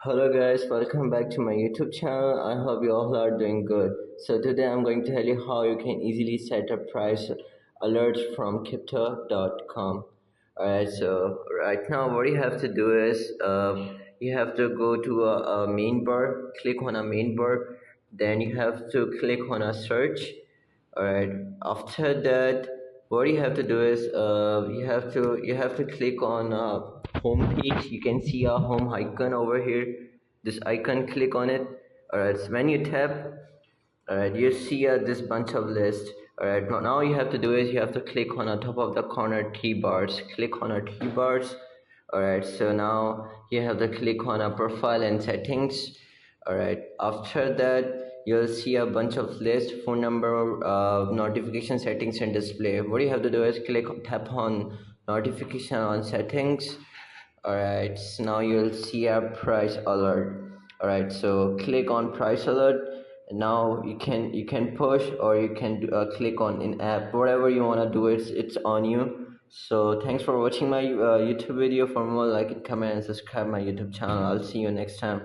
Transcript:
Hello guys, welcome back to my YouTube channel. I hope you all are doing good. So today I'm going to tell you how you can easily set a price alert from crypto.com. Alright, so right now what you have to do is you have to go to a main bar, click on a main bar, then you have to click on a search. Alright, after that what you have to do is you have to click on home page. You can see a home icon over here, this icon, click on it. Alright, so when you tap, alright, you see this bunch of list. Alright, now you have to do is you have to click on the top of the corner three bars, click on our three bars. Alright, so now you have to click on a profile and settings. Alright, after that you'll see a bunch of list, phone number, notification, settings and display. What you have to do is tap on notification on settings. Alright, so now you'll see a price alert. Alright, so click on price alert. Now you can push or you can click on in app, whatever you want to do. It's on you. So thanks for watching my YouTube video. For more, like it, comment and subscribe my YouTube channel. I'll see you next time.